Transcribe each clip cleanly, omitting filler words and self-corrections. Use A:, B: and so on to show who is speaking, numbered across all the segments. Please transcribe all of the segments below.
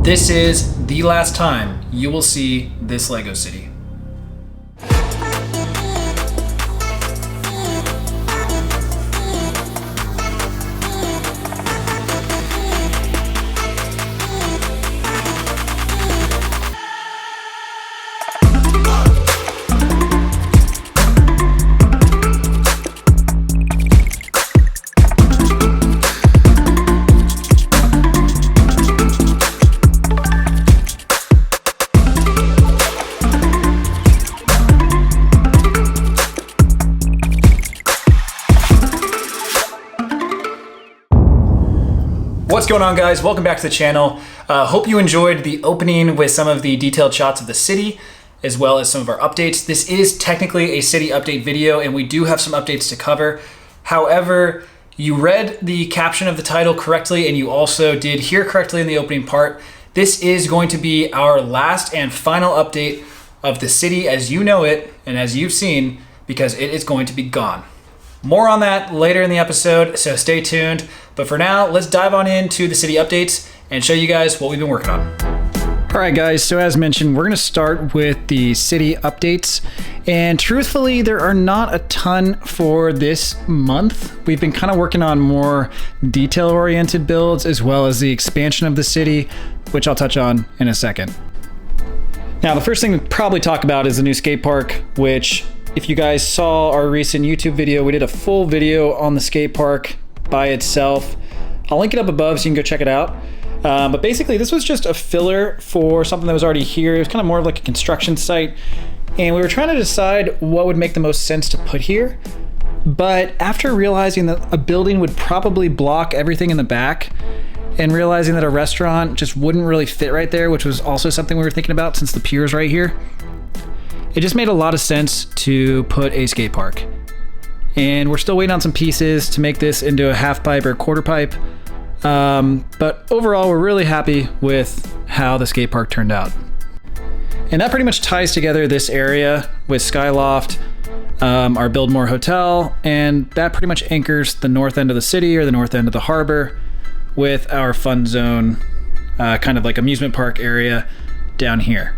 A: This is the last time you will see this Lego city. What's going on, guys? Welcome back to the channel. Hope you enjoyed the opening with some of the detailed shots of the city, as well as some of our updates. This is technically a city update video, and we do have some updates to cover. However, you read the caption of the title correctly, and you also did hear correctly in the opening part. This is going to be our last and final update of the city as you know it, and as you've seen, because it is going to be gone. More on that later in the episode, so stay tuned. But for now, let's dive on into the city updates and show you guys what we've been working on. All right, guys, so as mentioned, we're gonna start with the city updates. And truthfully, there are not a ton for this month. We've been kind of working on more detail-oriented builds, as well as the expansion of the city, which I'll touch on in a second. Now, the first thing we'll probably talk about is the new skate park, which if you guys saw our recent YouTube video, we did a full video on the skate park by itself. I'll link it up above so you can go check it out. But basically, this was just a filler for something that was already here. It was kind of more of like a construction site. And we were trying to decide what would make the most sense to put here. But after realizing that a building would probably block everything in the back, and realizing that a restaurant just wouldn't really fit right there, which was also something we were thinking about since the pier's right here, it just made a lot of sense to put a skate park. And we're still waiting on some pieces to make this into a half pipe or quarter pipe. But overall, we're really happy with how the skate park turned out. And that pretty much ties together this area with Skyloft, our Build More Hotel, and that pretty much anchors the north end of the city or the north end of the harbor with our fun zone, kind of like amusement park area down here.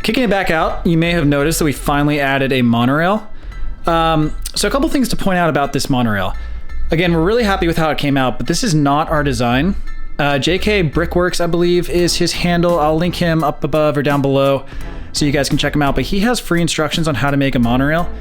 A: Kicking it back out, you may have noticed that we finally added a monorail. So a couple things to point out about this monorail. Again, we're really happy with how it came out, but this is not our design. JK Brickworks, I believe, is his handle. I'll link him up above or down below so you guys can check him out, but he has free instructions on how to make a monorail.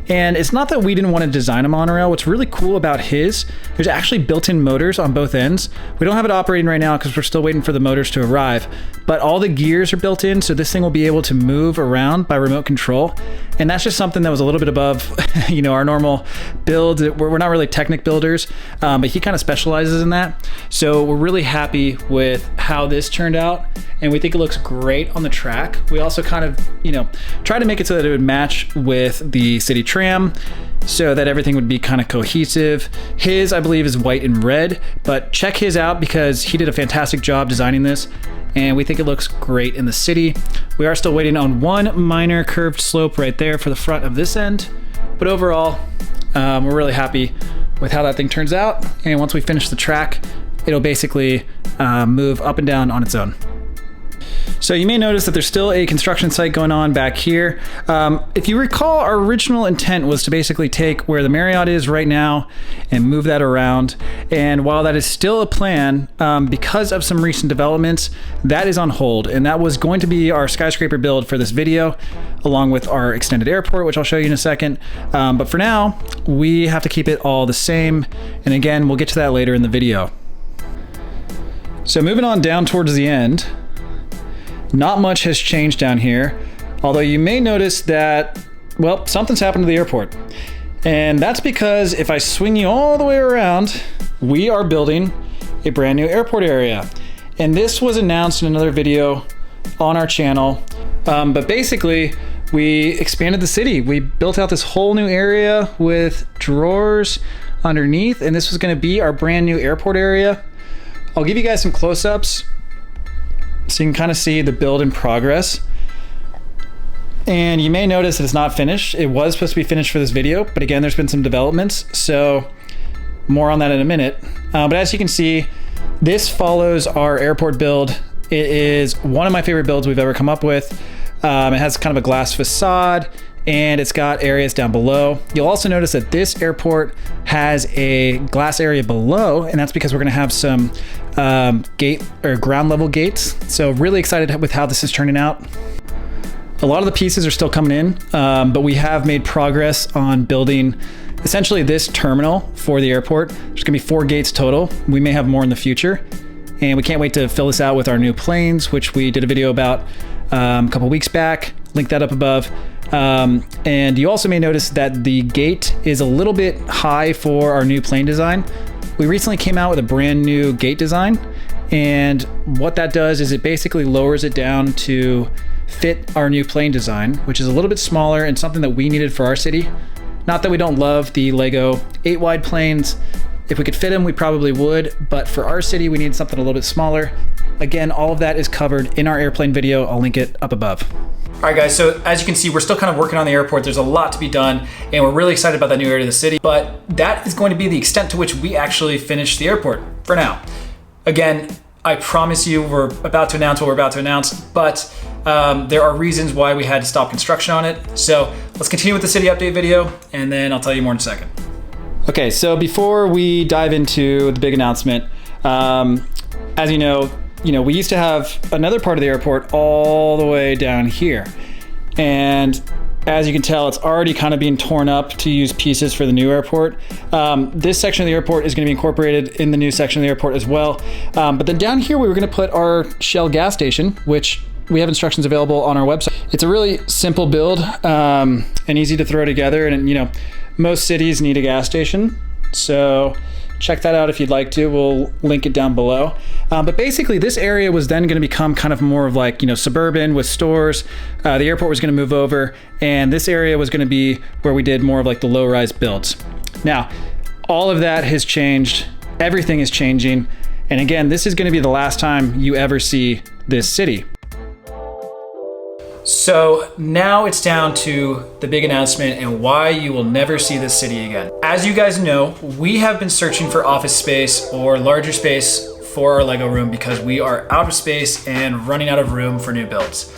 A: And it's not that we didn't want to design a monorail. What's really cool about his, there's actually built-in motors on both ends. We don't have it operating right now because we're still waiting for the motors to arrive, but all the gears are built in, so this thing will be able to move around by remote control. And that's just something that was a little bit above, you know, our normal build. We're not really Technic builders, but he kind of specializes in that. So we're really happy with how this turned out, and we think it looks great on the track. We also kind of, you know, try to make it so that it would match with the city tram so that everything would be kind of cohesive. His, I believe, is white and red, but check his out because he did a fantastic job designing this, and we think it looks great in the city. We are still waiting on one minor curved slope right there for the front of this end, but overall, we're really happy with how that thing turns out. And once we finish the track, it'll basically move up and down on its own. So you may notice that there's still a construction site going on back here. If you recall, our original intent was to basically take where the Marriott is right now and move that around. And while that is still a plan, because of some recent developments, that is on hold. And that was going to be our skyscraper build for this video, along with our extended airport, which I'll show you in a second. But for now, we have to keep it all the same. And again, we'll get to that later in the video. So moving on down towards the end, not much has changed down here, although you may notice that, well, something's happened to the airport. And that's because if I swing you all the way around, we are building a brand new airport area. And this was announced in another video on our channel. But basically, we expanded the city. We built out this whole new area with drawers underneath, and this was gonna be our brand new airport area. I'll give you guys some close-ups so you can kind of see the build in progress. And you may notice that it's not finished. It was supposed to be finished for this video, but again, there's been some developments, so more on that in a minute. But as you can see, this follows our airport build It is one of my favorite builds we've ever come up with. It has kind of a glass facade, and it's got areas down below. You'll also notice that this airport has a glass area below, and that's because we're gonna have some gate or ground level gates. So really excited with how this is turning out. A lot of the pieces are still coming in, but we have made progress on building essentially this terminal for the airport. There's gonna be 4 gates total. We may have more in the future. And we can't wait to fill this out with our new planes, which we did a video about a couple weeks back. Link that up above. And you also may notice that the gate is a little bit high for our new plane design. We recently came out with a brand new gate design. And what that does is it basically lowers it down to fit our new plane design, which is a little bit smaller and something that we needed for our city. Not that we don't love the Lego 8 wide planes. If we could fit them, we probably would, but for our city, we need something a little bit smaller. Again, all of that is covered in our airplane video. I'll link it up above. All right, guys, so as you can see, we're still kind of working on the airport. There's a lot to be done, and we're really excited about that new area of the city, but that is going to be the extent to which we actually finish the airport for now. Again, I promise you we're about to announce what we're about to announce, but there are reasons why we had to stop construction on it. So let's continue with the city update video, and then I'll tell you more in a second. Okay, so before we dive into the big announcement, as you know, we used to have another part of the airport all the way down here. And as you can tell, it's already kind of being torn up to use pieces for the new airport. This section of the airport is going to be incorporated in the new section of the airport as well. But then down here, we were going to put our Shell gas station, which we have instructions available on our website. It's a really simple build and easy to throw together. And most cities need a gas station, so check that out if you'd like to. We'll link it down below. But basically, this area was then going to become kind of more of like, suburban with stores. The airport was going to move over, and this area was going to be where we did more of like the low-rise builds. Now, all of that has changed. Everything is changing. And again, this is going to be the last time you ever see this city. So now it's down to the big announcement and why you will never see this city again. As you guys know, we have been searching for office space or larger space for our Lego room because we are out of space and running out of room for new builds.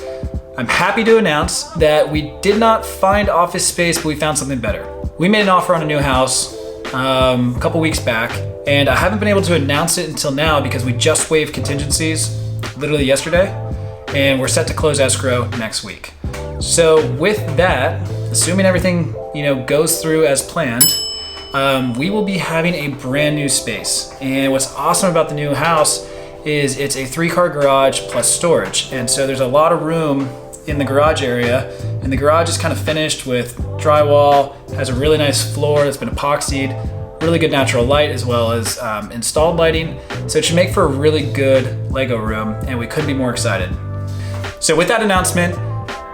A: I'm happy to announce that we did not find office space, but we found something better. We made an offer on a new house a couple weeks back, and I haven't been able to announce it until now because we just waived contingencies literally yesterday. And we're set to close escrow next week. So with that, assuming everything goes through as planned, we will be having a brand new space. And what's awesome about the new house is it's a 3-car garage plus storage. And so there's a lot of room in the garage area, and the garage is kind of finished with drywall, has a really nice floor that's been epoxied, really good natural light as well as installed lighting. So it should make for a really good Lego room, and we couldn't be more excited. So with that announcement,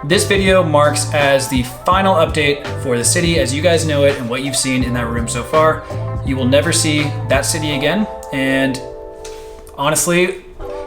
A: this video marks as the final update for the city as you guys know it and what you've seen in that room so far. You will never see that city again. And honestly,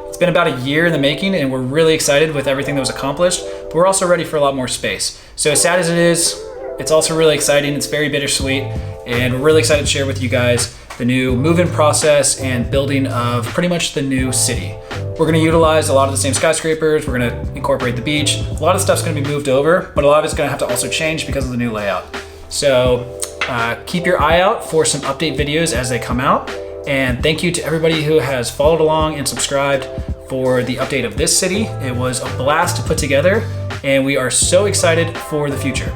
A: it's been about a year in the making, and we're really excited with everything that was accomplished, but we're also ready for a lot more space. So as sad as it is, it's also really exciting. It's very bittersweet, and we're really excited to share with you guys the new move-in process and building of pretty much the new city. We're gonna utilize a lot of the same skyscrapers. We're gonna incorporate the beach. A lot of stuff's gonna be moved over, but a lot of it's gonna have to also change because of the new layout. So keep your eye out for some update videos as they come out. And thank you to everybody who has followed along and subscribed for the update of this city. It was a blast to put together, and we are so excited for the future.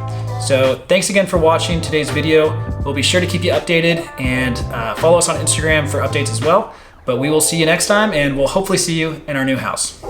A: So thanks again for watching today's video. We'll be sure to keep you updated, and follow us on Instagram for updates as well. But we will see you next time, and we'll hopefully see you in our new house.